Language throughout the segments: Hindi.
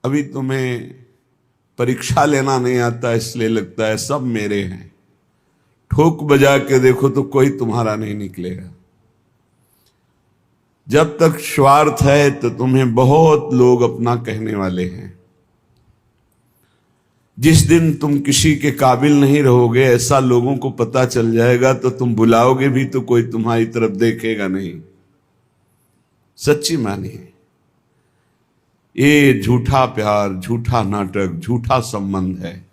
अभी तुम्हें परीक्षा लेना नहीं आता इसलिए लगता है सब मेरे हैं। ठोक बजा के देखो तो कोई तुम्हारा नहीं निकलेगा। जब तक स्वार्थ है तो तुम्हें बहुत लोग अपना कहने वाले हैं। जिस दिन तुम किसी के काबिल नहीं रहोगे, ऐसा लोगों को पता चल जाएगा, तो तुम बुलाओगे भी तो कोई तुम्हारी तरफ देखेगा नहीं। सच्ची मानिए, ये झूठा प्यार, झूठा नाटक, झूठा संबंध है।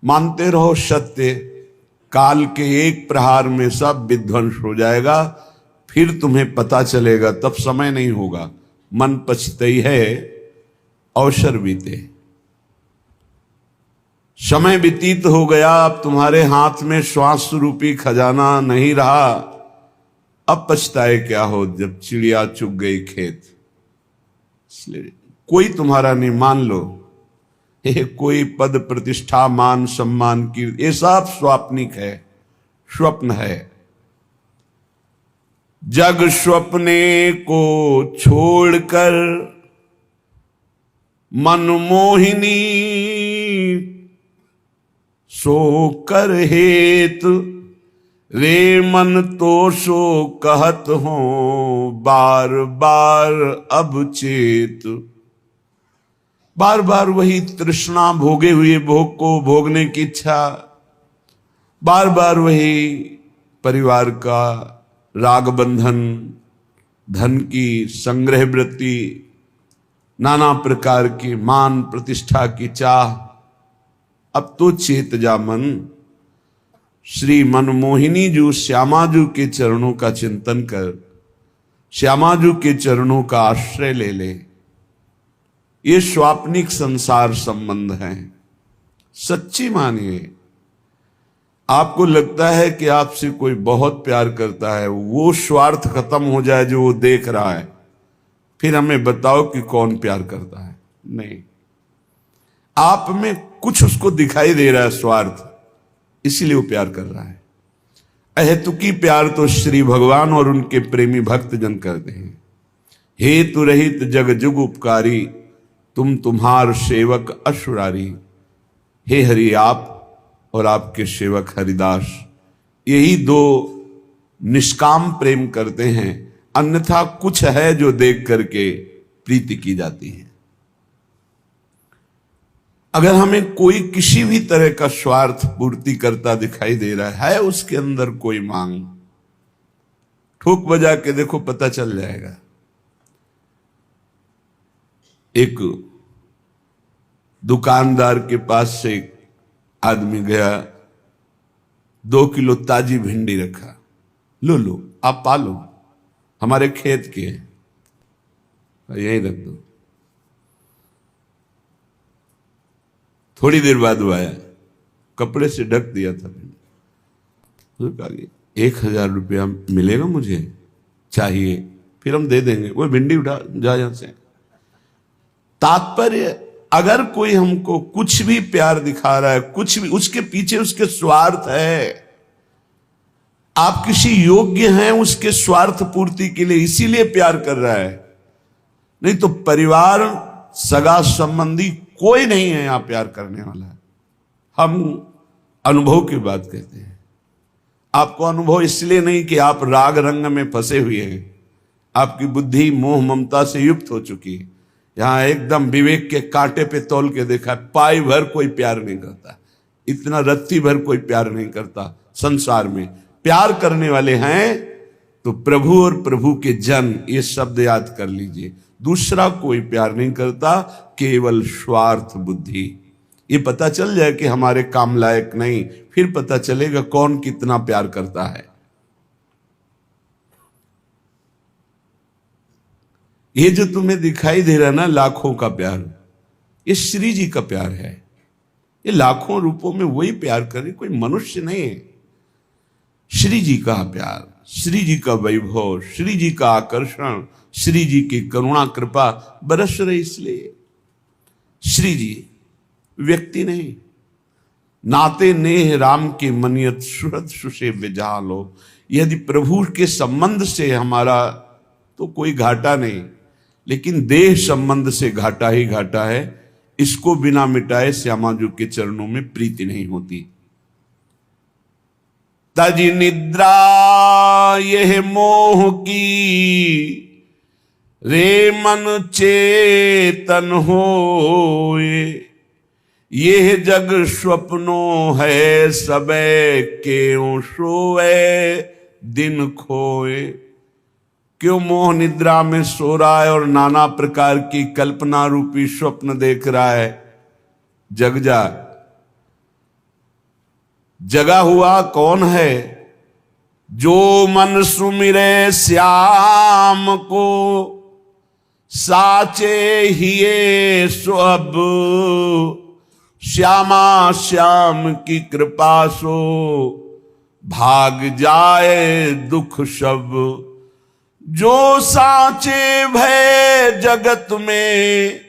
मानते रहो सत्य, काल के एक प्रहार में सब विध्वंस हो जाएगा। फिर तुम्हें पता चलेगा, तब समय नहीं होगा। मन पछतई है अवसर बीते। समय व्यतीत हो गया, अब तुम्हारे हाथ में श्वास रूपी खजाना नहीं रहा। अब पछताए क्या हो जब चिड़िया चुग गई खेत। इसलिए कोई तुम्हारा नहीं, मान लो ये कोई पद प्रतिष्ठा मान सम्मान की, ये सब स्वाप्निक है, स्वप्न है। जग स्वप्ने को छोड़कर मनमोहिनी सो कर हेत, रे मन तो सो कहत हो बार बार अब चेत। बार बार वही तृष्णा, भोगे हुए भोग को भोगने की इच्छा, बार बार वही परिवार का राग बंधन, धन की संग्रह वृत्ति, नाना प्रकार की मान प्रतिष्ठा की चाह। अब तो चेत जा मन, श्री मनमोहिनी जू श्यामाजू के चरणों का चिंतन कर, श्यामाजू के चरणों का आश्रय ले ले। ये स्वाप्निक संसार संबंध हैं। सच्ची मानिए, आपको लगता है कि आपसे कोई बहुत प्यार करता है, वो स्वार्थ खत्म हो जाए जो वो देख रहा है, फिर हमें बताओ कि कौन प्यार करता है। नहीं, आप में कुछ उसको दिखाई दे रहा है स्वार्थ, इसीलिए वो प्यार कर रहा है। अहेतुकी प्यार तो श्री भगवान और उनके प्रेमी भक्त जन करते हैं। हेतु रहित जग जुग उपकारी, तुम तुम्हार सेवक असुरारी। हे हरि, आप और आपके सेवक हरिदास, यही दो निष्काम प्रेम करते हैं। अन्यथा कुछ है जो देख करके प्रीति की जाती है। अगर हमें कोई किसी भी तरह का स्वार्थ पूर्ति करता दिखाई दे रहा है, उसके अंदर कोई मांग, ठोक बजा के देखो, पता चल जाएगा। एक दुकानदार के पास से एक आदमी गया, 2 किलो ताजी भिंडी रखा। लो लो, आप पालो, हमारे खेत के हैं, यहीं रख दो। थोड़ी देर बाद वो आया, कपड़े से ढक दिया था भिंडी। 1000 रुपया मिलेगा मुझे, चाहिए, फिर हम दे देंगे। वो भिंडी उठा जा यहां से। तात्पर्य, अगर कोई हमको कुछ भी प्यार दिखा रहा है, कुछ भी, उसके पीछे उसके स्वार्थ है। आप किसी योग्य हैं उसके स्वार्थ पूर्ति के लिए, इसीलिए प्यार कर रहा है। नहीं तो परिवार, सगा संबंधी कोई नहीं है यहां प्यार करने वाला। हम अनुभव की बात कहते हैं। आपको अनुभव इसलिए नहीं कि आप राग रंग में फंसे हुए हैं, आपकी बुद्धि मोह ममता से युक्त हो चुकी है। यहां एकदम विवेक के कांटे पे तौल के देखा, पाई भर कोई प्यार नहीं करता, इतना रत्ती भर कोई प्यार नहीं करता संसार में। प्यार करने वाले हैं तो प्रभु और प्रभु के जन, ये शब्द याद कर लीजिए। दूसरा कोई प्यार नहीं करता, केवल स्वार्थ बुद्धि। ये पता चल जाए कि हमारे काम लायक नहीं, फिर पता चलेगा कौन कितना प्यार करता है। ये जो तुम्हें दिखाई दे रहा है ना, लाखों का प्यार, ये श्री जी का प्यार है। ये लाखों रूपों में वही प्यार करे, कोई मनुष्य नहीं है। श्री जी का प्यार, श्री जी का वैभव, श्री जी का आकर्षण, श्री जी की करुणा कृपा बरस रही। इसलिए श्री जी व्यक्ति नहीं। नाते नेह राम के मनियत सुहृद सुसे विजालो। यदि प्रभु के संबंध से हमारा तो कोई घाटा नहीं, लेकिन देह संबंध से घाटा ही घाटा है। इसको बिना मिटाए श्यामाजू के चरणों में प्रीति नहीं होती। तज निद्रा यह मोह की, रे मन चेतन होए। यह जग स्वप्नो है, सबे क्यों सोए दिन खोए। क्यों मोह निद्रा में सो रहा है और नाना प्रकार की कल्पना रूपी स्वप्न देख रहा है। जग जा। जगा हुआ कौन है? जो मन सुमिरे श्याम को, साचे हिये सो अब। श्यामा श्याम की कृपा सो, भाग जाए दुख सब। जो साचे भय जगत में,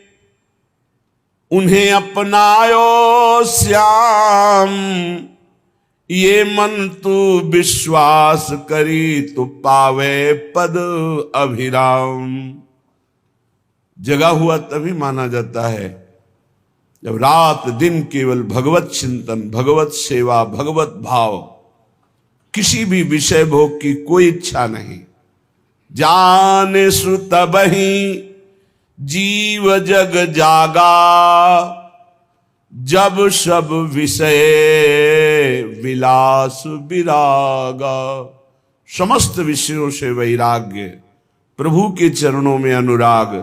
उन्हें अपनायो श्याम। ये मन तू विश्वास करी, तो पावे पद अभिराम। जगा हुआ तभी माना जाता है जब रात दिन केवल भगवत चिंतन, भगवत सेवा, भगवत भाव, किसी भी विषय भोग की कोई इच्छा नहीं। जाने सु तबहि जीव जग जागा, जब सब विषय विलास विरागा। समस्त विषयों से वैराग्य, प्रभु के चरणों में अनुराग,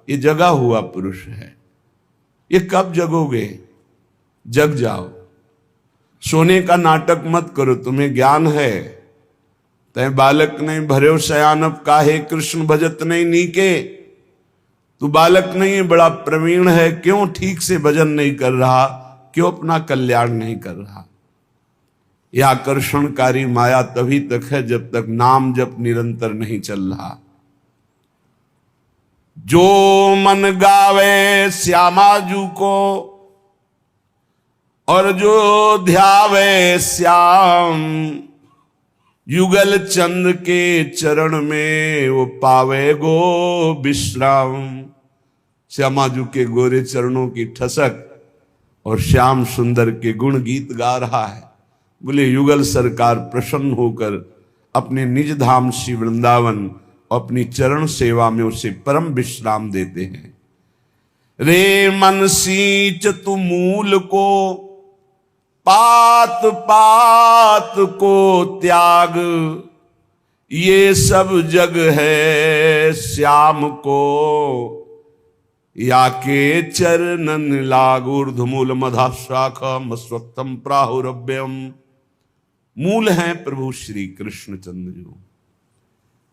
ये जगा हुआ पुरुष है। ये कब जगोगे? जग जाओ। सोने का नाटक मत करो, तुम्हें ज्ञान है। तय बालक नहीं भर्यो शयानब, काहे कृष्ण भजत नहीं नीके। तू बालक नहीं है, बड़ा प्रवीण है, क्यों ठीक से भजन नहीं कर रहा, क्यों अपना कल्याण नहीं कर रहा। यह आकर्षणकारी माया तभी तक है जब तक नाम जप निरंतर नहीं चल रहा। जो मन गावे श्यामाजू को, और जो ध्यावे श्याम। युगल चंद के चरण में, वो पावे गो विश्राम। श्यामाजू के गोरे चरणों की ठसक और श्याम सुंदर के गुण गीत गा रहा है। बोले युगल सरकार प्रसन्न होकर अपने निज धाम श्री वृंदावन अपनी चरण सेवा में उसे परम विश्राम देते हैं। रे मन सींच तू मूल को, पात पात को त्याग। ये सब जग है श्याम को, या के चरणन लाग। ऊर्ध्वमूल मधा शाखा मस्वत्तम प्राहुरभ्यम। मूल हैं प्रभु श्री कृष्ण चंद्र जी।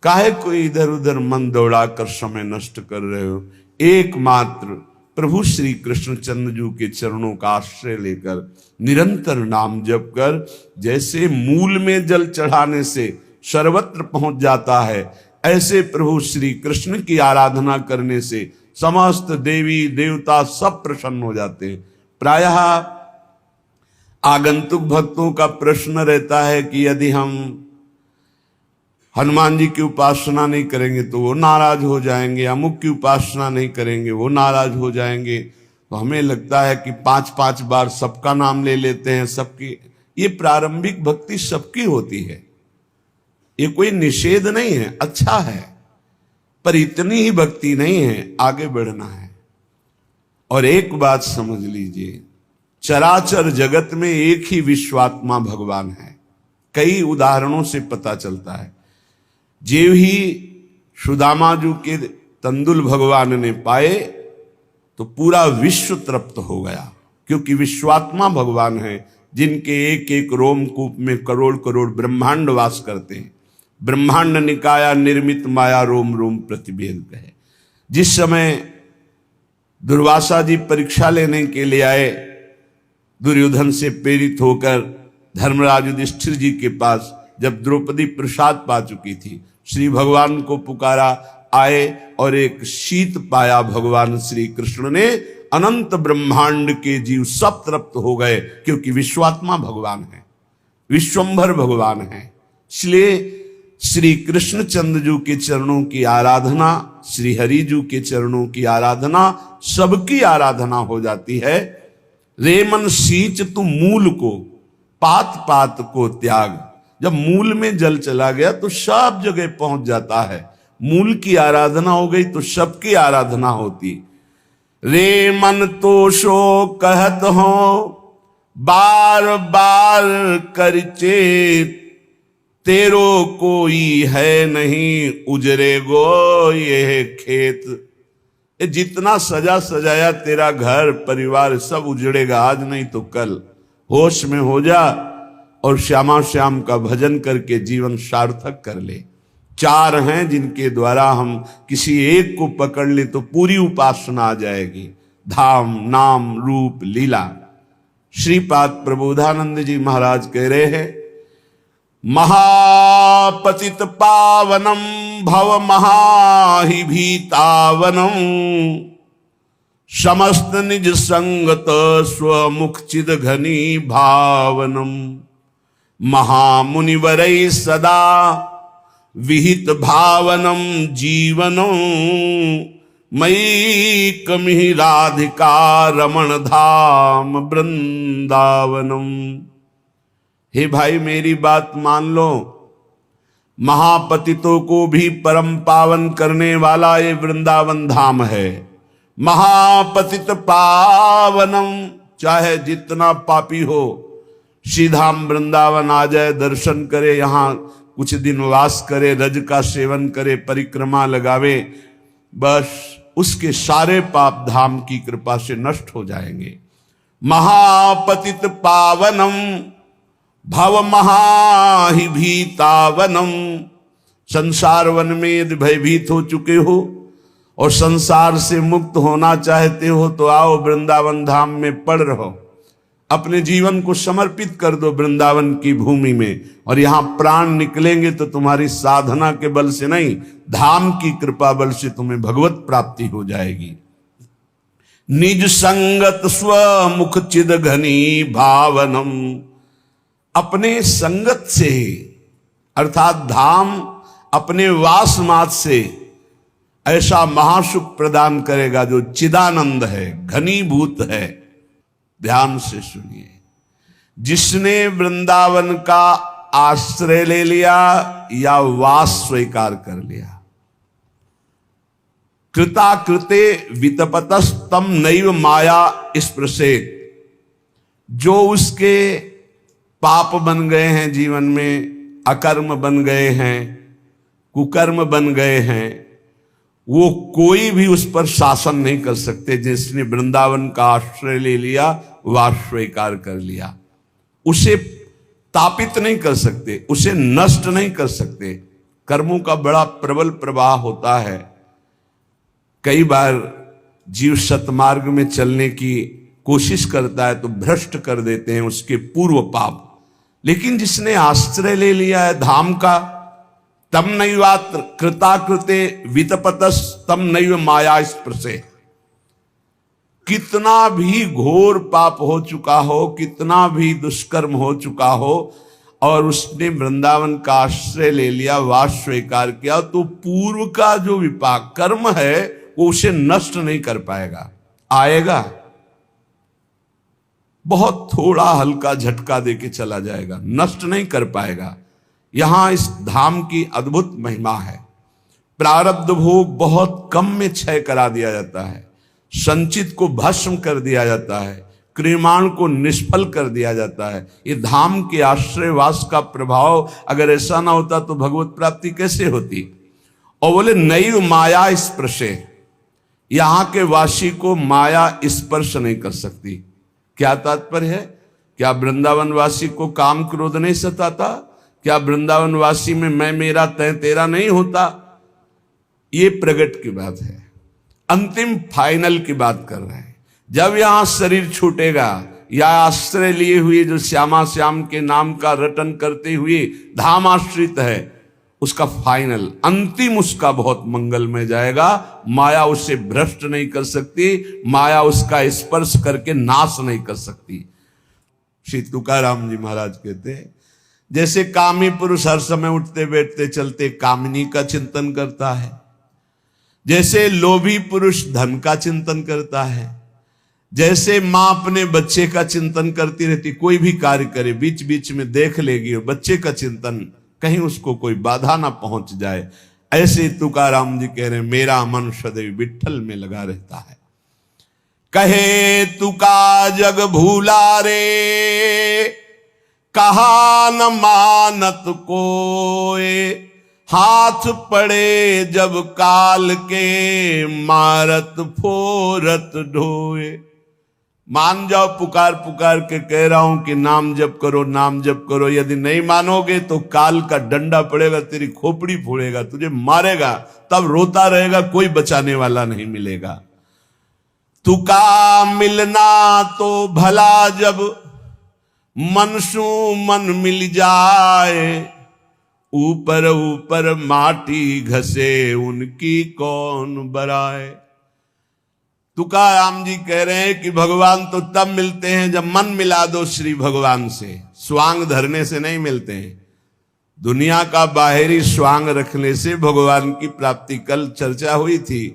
काहे कोई इधर उधर मन दौड़ाकर समय नष्ट कर रहे हो? एकमात्र प्रभु श्री कृष्ण चंद्र के चरणों का आश्रय लेकर निरंतर नाम जप कर, जैसे मूल में जल चढ़ाने से सर्वत्र पहुंच जाता है, ऐसे प्रभु श्री कृष्ण की आराधना करने से समस्त देवी देवता सब प्रसन्न हो जाते हैं। प्रायः आगंतुक भक्तों का प्रश्न रहता है कि यदि हम हनुमान जी की उपासना नहीं करेंगे तो वो नाराज हो जाएंगे, अमुक की उपासना नहीं करेंगे वो नाराज हो जाएंगे। तो हमें लगता है कि 5-5 बार सबका नाम ले लेते हैं, सबकी। ये प्रारंभिक भक्ति सबकी होती है, ये कोई निषेध नहीं है, अच्छा है, पर इतनी ही भक्ति नहीं है, आगे बढ़ना है। और एक बात समझ लीजिए, चराचर जगत में एक ही विश्वात्मा भगवान है। कई उदाहरणों से पता चलता है। जेव ही सुदामाजू के तंदुल भगवान ने पाए तो पूरा विश्व तृप्त हो गया, क्योंकि विश्वात्मा भगवान है जिनके एक एक रोमकूप में करोड़ करोड़ ब्रह्मांड वास करते हैं। ब्रह्मांड निकाया निर्मित माया रोम रोम प्रतिभेद है। जिस समय दुर्वासा जी परीक्षा लेने के लिए आए, दुर्योधन से प्रेरित होकर धर्मराज युधिष्ठिर जी के पास, जब द्रौपदी प्रसाद पा चुकी थी, श्री भगवान को पुकारा, आए और एक शीत पाया भगवान श्री कृष्ण ने। अनंत ब्रह्मांड के जीव सब तृप्त हो गए, क्योंकि विश्वात्मा भगवान है, विश्वंभर भगवान है। इसलिए श्री कृष्णचंद्र जी के चरणों की आराधना, श्री हरि जी के चरणों की आराधना, सबकी आराधना हो जाती है। रे मन सींच तू मूल को, पात पात को त्याग। जब मूल में जल चला गया तो सब जगह पहुंच जाता है। मूल की आराधना हो गई तो सबकी आराधना होती। रे मन तो सो कहत हो, बार बार कर चेत। तेरो कोई है नहीं, उजरे गो ये खेत। ये जितना सजा सजाया तेरा घर परिवार सब उजड़ेगा, आज नहीं तो कल। होश में हो जा और श्यामा श्याम का भजन करके जीवन सार्थक कर ले। चार हैं जिनके द्वारा हम किसी एक को पकड़ ले तो पूरी उपासना आ जाएगी। धाम, नाम, रूप, लीला। श्रीपाद प्रबोधानंद जी महाराज कह रहे हैं, महापतित पावनम भव महाहि भीतावनम। समस्त निज संगत स्वमुख चिद घनी भावनम। महामुनिवरै सदा विहित भावनम जीवनम। मयि कमिहि राधिका रमण धाम वृंदावनम। हे भाई मेरी बात मान लो, महापतितों को भी परम पावन करने वाला ये वृंदावन धाम है। महापतित पावनम, चाहे जितना पापी हो श्रीधाम वृंदावन आ जाए, दर्शन करे, यहाँ कुछ दिन वास करे, रज का सेवन करे, परिक्रमा लगावे, बस उसके सारे पाप धाम की कृपा से नष्ट हो जाएंगे। महापतित पावनम भव महाहि भीतावनम। संसार वन में यदि भयभीत हो चुके हो और संसार से मुक्त होना चाहते हो तो आओ वृंदावन धाम में पड़ रहो। अपने जीवन को समर्पित कर दो वृंदावन की भूमि में, और यहां प्राण निकलेंगे तो तुम्हारी साधना के बल से नहीं, धाम की कृपा बल से तुम्हें भगवत प्राप्ति हो जाएगी। निज संगत स्वमुख चिद घनी भावनम। अपने संगत से अर्थात धाम अपने वास मात से ऐसा महासुख प्रदान करेगा जो चिदानंद है, घनीभूत है। ध्यान से सुनिए, जिसने वृंदावन का आश्रय ले लिया या वास स्वीकार कर लिया, कृता कृते वितपतस्तम नैव माया स्पृशेत। जो उसके पाप बन गए हैं जीवन में, अकर्म बन गए हैं, कुकर्म बन गए हैं, वो कोई भी उस पर शासन नहीं कर सकते। जिसने वृंदावन का आश्रय ले लिया, वास स्वीकार कर लिया, उसे तापित नहीं कर सकते, उसे नष्ट नहीं कर सकते। कर्मों का बड़ा प्रबल प्रवाह होता है। कई बार जीव सतमार्ग में चलने की कोशिश करता है तो भ्रष्ट कर देते हैं उसके पूर्व पाप। लेकिन जिसने आश्रय ले लिया है धाम का, तम नैवात्र कृताकृते वितपतस तम नैव माया स्पृशे। कितना भी घोर पाप हो चुका हो, कितना भी दुष्कर्म हो चुका हो, और उसने वृंदावन का आश्रय ले लिया, वास स्वीकार किया, तो पूर्व का जो विपाक कर्म है वो उसे नष्ट नहीं कर पाएगा। आएगा, बहुत थोड़ा हल्का झटका देके चला जाएगा, नष्ट नहीं कर पाएगा। यहां इस धाम की अद्भुत महिमा है। प्रारब्ध भोग बहुत कम में क्षय करा दिया जाता है, संचित को भस्म कर दिया जाता है, क्रियमाण को निष्फल कर दिया जाता है। ये धाम के आश्रयवास का प्रभाव, अगर ऐसा ना होता तो भगवत प्राप्ति कैसे होती। और बोले नैव माया स्पर्शे, यहां के वासी को माया स्पर्श नहीं कर सकती। क्या तात्पर्य है? क्या वृंदावन वासी को काम क्रोध नहीं सताता? क्या वृंदावन वासी में मैं मेरा तय तेरा नहीं होता? ये प्रगट की बात है, अंतिम फाइनल की बात कर रहे हैं। जब यहां शरीर छूटेगा या आश्रय लिए हुए जो श्यामा श्याम के नाम का रटन करते हुए धाम आश्रित है, उसका फाइनल अंतिम उसका बहुत मंगलमय जाएगा। माया उसे भ्रष्ट नहीं कर सकती, माया उसका स्पर्श करके नाश नहीं कर सकती। श्री तुकाराम जी महाराज कहते हैं, जैसे कामी पुरुष हर समय उठते बैठते चलते कामिनी का चिंतन करता है, जैसे लोभी पुरुष धन का चिंतन करता है, जैसे मां अपने बच्चे का चिंतन करती रहती, कोई भी कार्य करे बीच बीच में देख लेगी और बच्चे का चिंतन, कहीं उसको कोई बाधा ना पहुंच जाए। ऐसे तुकाराम जी कह रहे हैं मेरा मन सदैव विठ्ठल में लगा रहता है। कहे तुका जग भूला रे, कहा न मानत कोए, हाथ पड़े जब काल के, मारत फोरत ढोए। मान जाओ, पुकार पुकार के कह रहा हूं कि नाम जप करो, नाम जप करो। यदि नहीं मानोगे तो काल का डंडा पड़ेगा, तेरी खोपड़ी फोड़ेगा, तुझे मारेगा, तब रोता रहेगा, कोई बचाने वाला नहीं मिलेगा। तुका मिलना तो भला जब, मन सु मन मिल जाए, ऊपर ऊपर माटी घसे उनकी कौन बराए। तुकाराम जी कह रहे हैं कि भगवान तो तब मिलते हैं जब मन मिला दो श्री भगवान से, स्वांग धरने से नहीं मिलते हैं। दुनिया का बाहरी स्वांग रखने से भगवान की प्राप्ति, कल चर्चा हुई थी,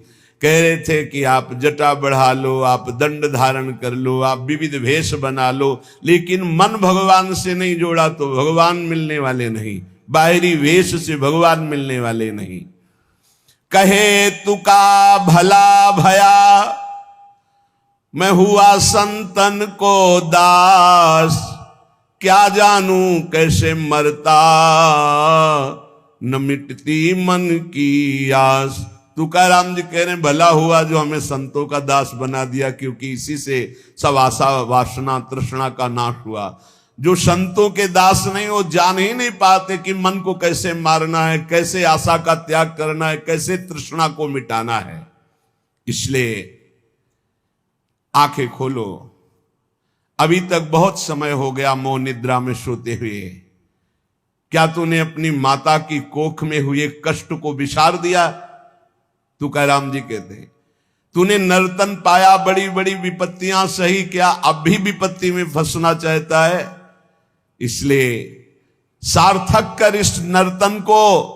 कह रहे थे कि आप जटा बढ़ा लो, आप दंड धारण कर लो, आप विविध वेश बना लो, लेकिन मन भगवान से नहीं जोड़ा तो भगवान मिलने वाले नहीं, बाहरी वेश से भगवान मिलने वाले नहीं। कहे तुका भला भया, मैं हुआ संतन को दास, क्या जानू कैसे मरता, न मिटती मन की आस। तुकाराम जी कह रहे हैं भला हुआ जो हमें संतों का दास बना दिया, क्योंकि इसी से सब आशा वासना तृष्णा का नाश हुआ। जो संतों के दास नहीं, वो जान ही नहीं पाते कि मन को कैसे मारना है, कैसे आशा का त्याग करना है, कैसे तृष्णा को मिटाना है। इसलिए आंखें खोलो, अभी तक बहुत समय हो गया मौन निद्रा में सोते हुए। क्या तूने अपनी माता की कोख में हुए कष्ट को विसार दिया? तुकाराम जी कहते हैं तूने नर्तन पाया, बड़ी बड़ी विपत्तियां सही, क्या अब भी विपत्ति में फंसना चाहता है? इसलिए सार्थक कर इस नर्तन को,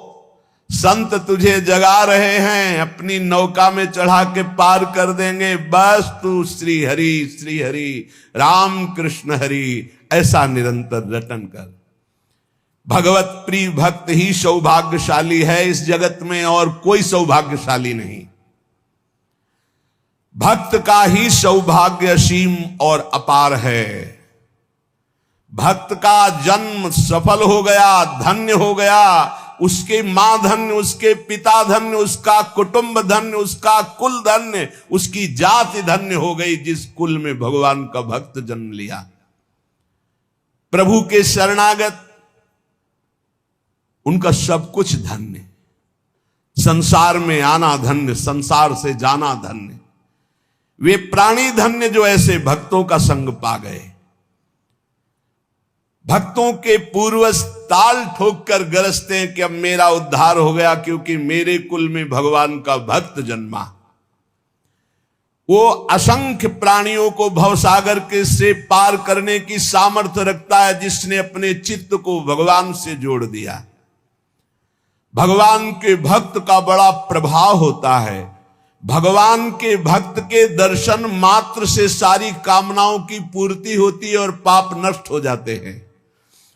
संत तुझे जगा रहे हैं, अपनी नौका में चढ़ा के पार कर देंगे। बस तू श्री हरि राम कृष्ण हरि ऐसा निरंतर रटन कर। भगवत प्रिय भक्त ही सौभाग्यशाली है इस जगत में, और कोई सौभाग्यशाली नहीं। भक्त का ही सौभाग्य असीम और अपार है। भक्त का जन्म सफल हो गया, धन्य हो गया, उसके मां धन्य, उसके पिता धन्य, उसका कुटुंब धन्य, उसका कुल धन्य, उसकी जाति धन्य हो गई जिस कुल में भगवान का भक्त जन्म लिया। प्रभु के शरणागत, उनका सब कुछ धन्य। संसार में आना धन्य, संसार से जाना धन्य। वे प्राणी धन्य जो ऐसे भक्तों का संग पा गए। भक्तों के पूर्वज ताल ठोक कर गरजते हैं कि अब मेरा उद्धार हो गया, क्योंकि मेरे कुल में भगवान का भक्त जन्मा। वो असंख्य प्राणियों को भवसागर के से पार करने की सामर्थ्य रखता है, जिसने अपने चित्त को भगवान से जोड़ दिया। भगवान के भक्त का बड़ा प्रभाव होता है। भगवान के भक्त के दर्शन मात्र से सारी कामनाओं की पूर्ति होती है और पाप नष्ट हो जाते हैं।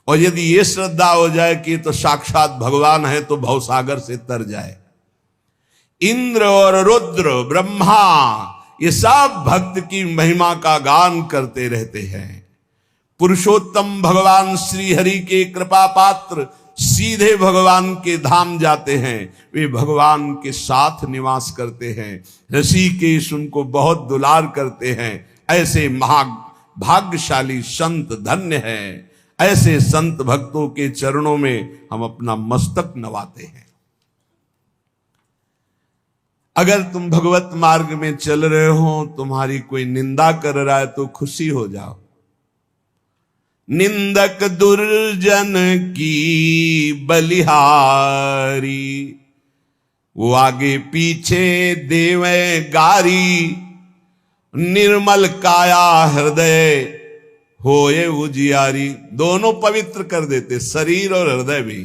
और यदि ये श्रद्धा हो जाए कि तो साक्षात भगवान है, तो भवसागर से तर जाए। इंद्र और रुद्र ब्रह्मा ये सब भक्त की महिमा का गान करते रहते हैं। पुरुषोत्तम भगवान श्री हरि के कृपा पात्र सीधे भगवान के धाम जाते हैं। वे भगवान के साथ निवास करते हैं। ऋषिकेश उनको बहुत दुलार करते हैं। ऐसे भाग्यशाली संत धन्य हैं। ऐसे संत भक्तों के चरणों में हम अपना मस्तक नवाते हैं। अगर तुम भगवत मार्ग में चल रहे हो, तुम्हारी कोई निंदा कर रहा है तो खुशी हो जाओ। निंदक दुर्जन की बलिहारी, वो आगे पीछे देवे गारी। निर्मल काया हृदय होए उजियारी, दोनों पवित्र कर देते, शरीर और हृदय भी।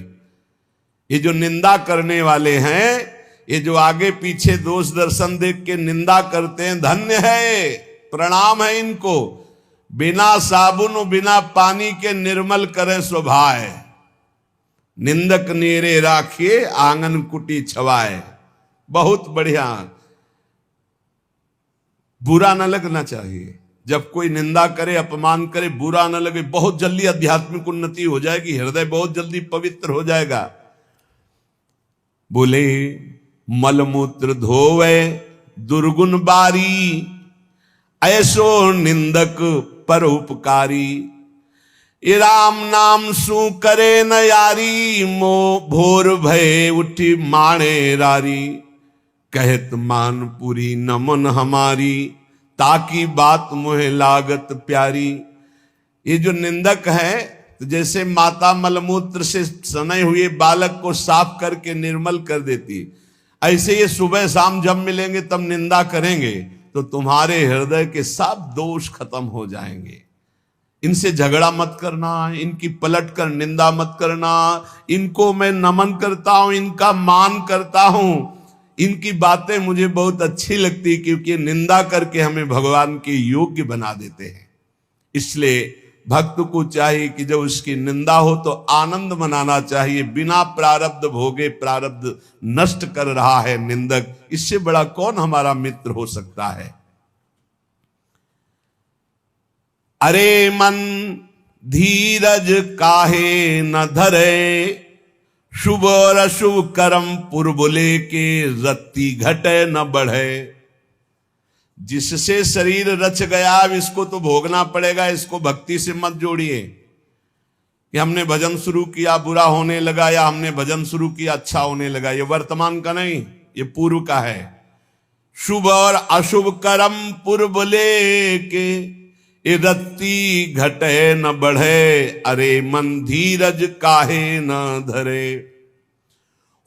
ये जो निंदा करने वाले हैं, ये जो आगे पीछे दोष दर्शन देख के निंदा करते हैं, धन्य है, प्रणाम है इनको। बिना साबुन बिना पानी के निर्मल करे स्वभाव, निंदक नेरे राखिए आंगन कुटी छवाए। बहुत बढ़िया, बुरा न लगना चाहिए। जब कोई निंदा करे, अपमान करे, बुरा न लगे, बहुत जल्दी आध्यात्मिक उन्नति हो जाएगी, हृदय बहुत जल्दी पवित्र हो जाएगा। बोले मलमूत्र धोवे दुर्गुण बारी, ऐसो निंदक पर उपकारी। ये राम नाम सु करे न यारी, मो भोर भय उठी माणे रारी। कहत मानपुरी नमन हमारी, ताकि बात मुहे लागत प्यारी। ये जो निंदक है, तो जैसे माता मलमूत्र से सने हुए बालक को साफ करके निर्मल कर देती, ऐसे ये सुबह शाम जब मिलेंगे तब निंदा करेंगे, तो तुम्हारे हृदय के सब दोष खत्म हो जाएंगे। इनसे झगड़ा मत करना, इनकी पलट कर निंदा मत करना। इनको मैं नमन करता हूं, इनका मान करता हूं, इनकी बातें मुझे बहुत अच्छी लगती, क्योंकि निंदा करके हमें भगवान के योग्य बना देते हैं। इसलिए भक्त को चाहिए कि जब उसकी निंदा हो तो आनंद मनाना चाहिए। बिना प्रारब्ध भोगे प्रारब्ध नष्ट कर रहा है निंदक, इससे बड़ा कौन हमारा मित्र हो सकता है। अरे मन धीरज काहे न धरे, शुभ और अशुभ कर्म पुरबुले के रत्ती घटे न बढ़े। जिससे शरीर रच गया, अब इसको तो भोगना पड़ेगा, इसको भक्ति से मत जोड़िए कि हमने भजन शुरू किया बुरा होने लगा, या हमने भजन शुरू किया अच्छा होने लगा। ये वर्तमान का नहीं, ये पूर्व का है। शुभ और अशुभ कर्म पुरबुले के, ये रत्ती घटे न बढ़े। अरे मन धीरज काहे न धरे,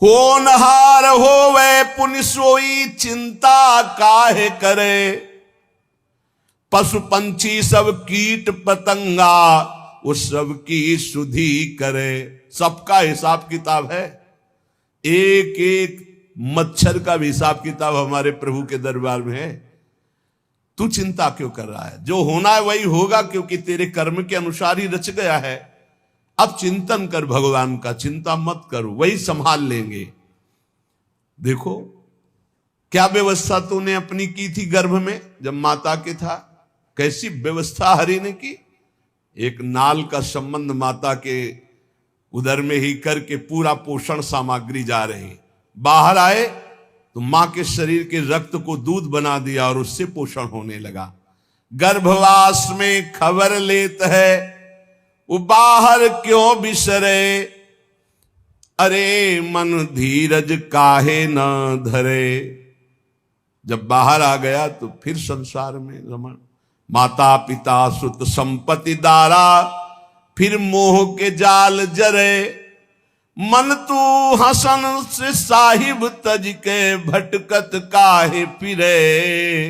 होनहार होवे पुनि सोई चिंता काहे करे। पशु पंछी सब कीट पतंगा, उस सब की सुधि करे। सबका हिसाब किताब है, एक एक मच्छर का भी हिसाब किताब हमारे प्रभु के दरबार में है। तू चिंता क्यों कर रहा है? जो होना है वही होगा, क्योंकि तेरे कर्म के अनुसार ही रच गया है। अब चिंतन कर भगवान का, चिंता मत कर, वही संभाल लेंगे। देखो क्या व्यवस्था तूने अपनी की थी गर्भ में जब माता के था, कैसी व्यवस्था हरि ने की। एक नाल का संबंध माता के उदर में ही करके पूरा पोषण सामग्री जा रही। बाहर आए तो मां के शरीर के रक्त को दूध बना दिया और उससे पोषण होने लगा। गर्भवास में खबर लेत है, वो बाहर क्यों बिसरे। अरे मन धीरज काहे न धरे। जब बाहर आ गया तो फिर संसार में रमण। माता पिता सुत संपत्ति दारा, फिर मोह के जाल जरे। मन तू हसन से साहिब तज के, भटकत काहे फिरे।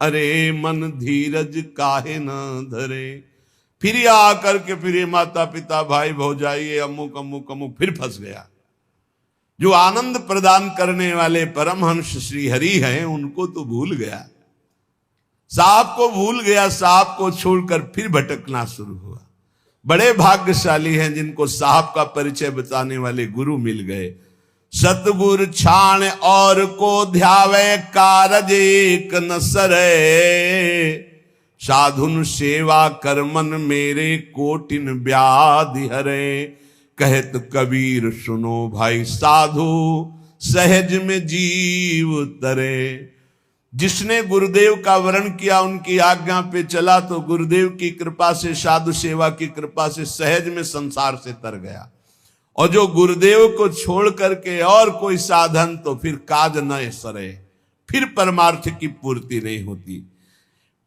अरे मन धीरज काहे न धरे। फिर आकर के फिर माता पिता भाई भौजाई अमुक अमुक अमुक फिर फंस गया। जो आनंद प्रदान करने वाले परमहंस श्री हरि हैं उनको तो भूल गया, साहब को भूल गया, साहब को छोड़कर फिर भटकना शुरू हुआ। बड़े भाग्यशाली हैं जिनको साहब का परिचय बताने वाले गुरु मिल गए। सतगुर छाण और को ध्यावे, कारज एक न सरे। साधुन सेवा करमन मेरे, कोटिन व्याधि हरे। कहत कबीर सुनो भाई साधु, सहज में जीव तरे। जिसने गुरुदेव का वर्ण किया, उनकी आज्ञा पे चला, तो गुरुदेव की कृपा से, साधु सेवा की कृपा से सहज में संसार से तर गया। और जो गुरुदेव को छोड़ करके और कोई साधन, तो फिर काज न सरे, फिर परमार्थ की पूर्ति नहीं होती।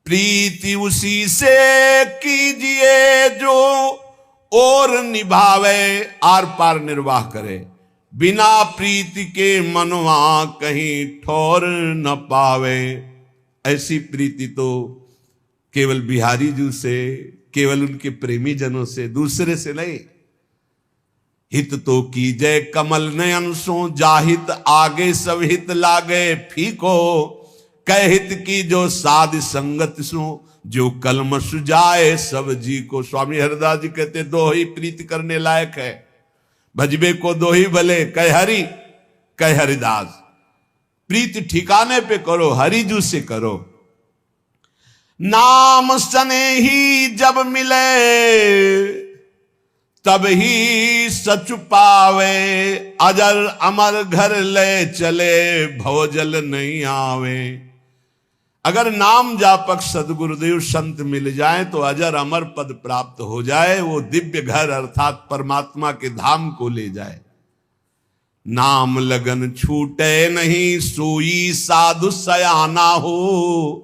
प्रीति उसी से कीजिए जो और निभावे, आर पार निर्वाह करे। बिना प्रीति के मनवा कहीं ठौर न पावे। ऐसी प्रीति तो केवल बिहारी जी से, केवल उनके प्रेमी जनों से, दूसरे से नहीं। हित तो कीजय कमल नयन सो, जाहित आगे सब हित लागे फीको, कह हित की जो साध संगत सो, जो कलम सुजाए सब जी को। स्वामी हरिदास जी कहते दो ही प्रीति करने लायक है, भजबे को दो ही भले, कह हरि कह हरिदास। प्रीति ठिकाने पे करो, हरिजू से करो। नाम सने ही जब मिले, तब ही सच पावे, अजर अमर घर ले चले, भवजल नहीं आवे। अगर नाम जापक सदगुरुदेव संत मिल जाए तो अजर अमर पद प्राप्त हो जाए, वो दिव्य घर अर्थात परमात्मा के धाम को ले जाए। नाम लगन छूटे नहीं, सोई साधु सयाना हो,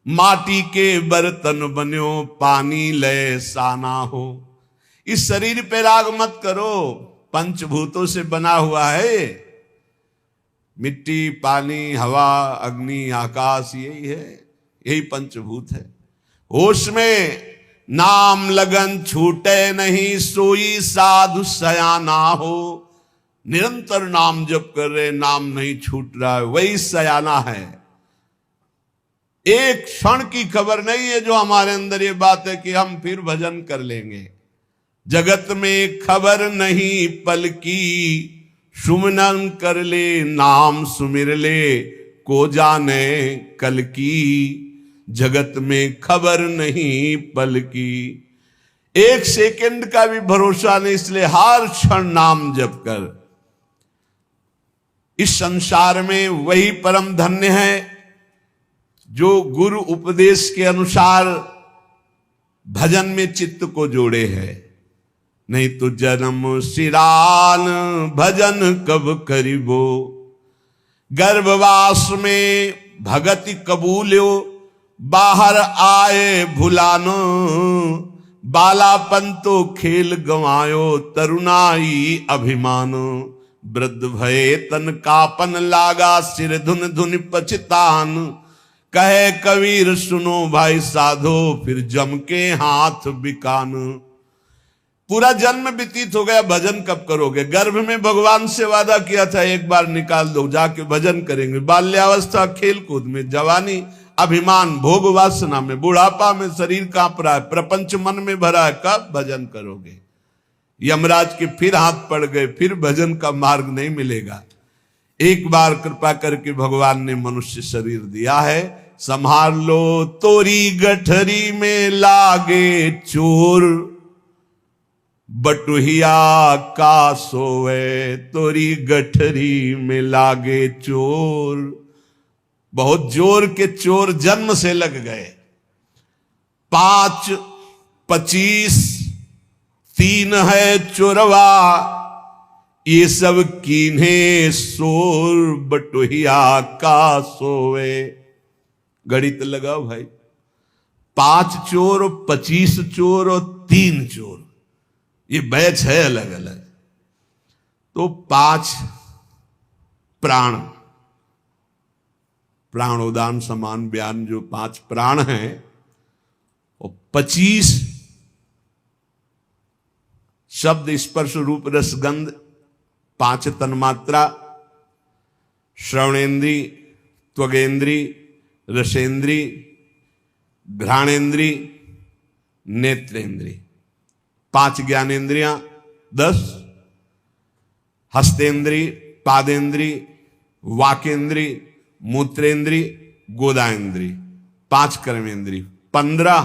माटी के बर्तन बन्यो, पानी ले साना हो। इस शरीर पे राग मत करो, पंचभूतों से बना हुआ है, मिट्टी पानी हवा अग्नि आकाश, यही है, यही पंचभूत है। होश में नाम लगन छूटे नहीं, सोई साधु सयाना हो। निरंतर नाम जप कर रहे, नाम नहीं छूट रहा है, वही सयाना है। एक क्षण की खबर नहीं है जो हमारे अंदर ये बात है कि हम फिर भजन कर लेंगे। जगत में खबर नहीं पल की, सुमिरन कर ले नाम सुमिर ले, को जाने कल की। जगत में खबर नहीं पल की, एक सेकंड का भी भरोसा नहीं, इसलिए हर क्षण नाम जप कर। इस संसार में वही परम धन्य है जो गुरु उपदेश के अनुसार भजन में चित्त को जोड़े है। नहीं तो जन्म सिरान भजन कब करिबो, गर्भवास में भगति कबूल्यो, बाहर आए भुलानो, बालापन तो खेल गंवायो, तरुणाई अभिमानो। वृद्ध भये तन कापन लागा, सिर धुन धुन पछतान, कहे कबीर सुनो भाई साधो, फिर जम के हाथ बिकान। पूरा जन्म व्यतीत हो गया, भजन कब करोगे? गर्भ में भगवान से वादा किया था एक बार निकाल दो, जाके भजन करेंगे। बाल्यावस्था खेल कूद में, जवानी अभिमान भोग वासना में, बुढ़ापा में शरीर कांप रहा है, प्रपंच मन में भरा है, कब भजन करोगे? यमराज के फिर हाथ पड़ गए, फिर भजन का मार्ग नहीं मिलेगा। एक बार कृपा करके भगवान ने मनुष्य शरीर दिया है, संभाल लो तोरी गठरी में लागे चोर, बटुहिया का सोवे, तोरी गठरी में लागे चोर। बहुत जोर के चोर जन्म से लग गए। 5, 25, 3 है चोरवा, ये सब कीन्हे सोर, बटुहिया का सोवे। गणित लगाओ भाई, 5 चोर, 25 चोर और 3 चोर, ये बैच है अलग अलग। तो 5 प्राण, प्राणोदान समान बयान, जो 5 प्राण हैं, और 25 शब्द स्पर्श रूप रस गंध, 5 तन्मात्रा, श्रवणेन्द्री, त्वगेन्द्री, रसेंद्री, घ्राणेन्द्री, नेत्रेंद्री, 5 ज्ञानेन्द्रियां, 10 हस्तेन्द्री, पादेन्द्री, वाकेन्द्री, मूत्रेंद्री, गोदाएंद्री, 5 कर्मेंद्री, 15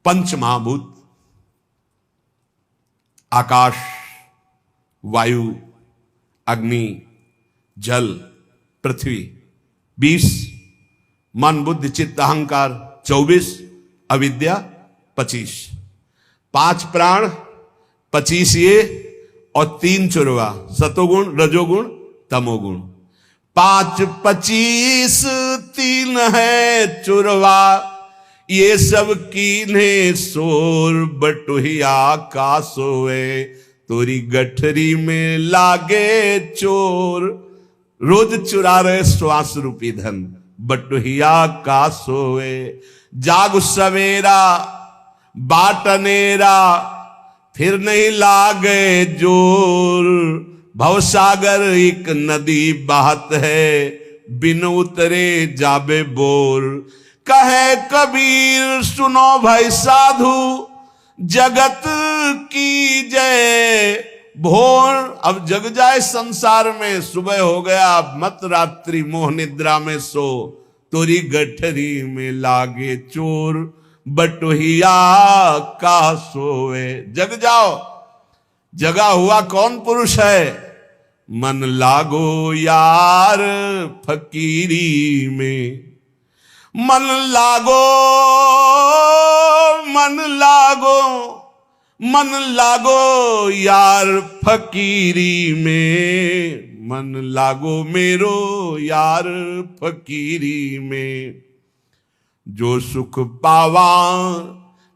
पंच महाभूत, आकाश, वायु, अग्नि, जल, पृथ्वी, 20 मन बुद्धि चित्त अहंकार, 24 अविद्या, 25 5 प्राण, 25 ये और 3 चुरवा, सतोगुण, रजोगुण, तमोगुण। 5, 25, 3 है चुरवा, ये सब कीन्हे सोर, बटुहिया का सोए, तोरी गठरी में लागे चोर। रोज चुरा रहे श्वास रूपी धन, बटुहिया का सोए। जाग सवेरा बाटनेरा, फिर नहीं लागे जोर। भवसागर एक नदी बहत है, बिन उतरे जाबे बोर। कहे कबीर सुनो भाई साधु, जगत की जय भोर। अब जग जाए संसार में, सुबह हो गया मत रात्रि मोह निद्रा में सो। तोरी गठरी में लागे चोर, बटुहिया का सोए। जग जाओ, जगा हुआ कौन पुरुष है? मन लागो यार फकीरी में, मन लागो, मन लागो, मन लागो यार फकीरी में। मन लागो मेरो यार फकीरी में। जो सुख पावा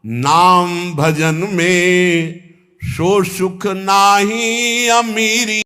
नाम भजन में, सो सुख नाही अमीरी।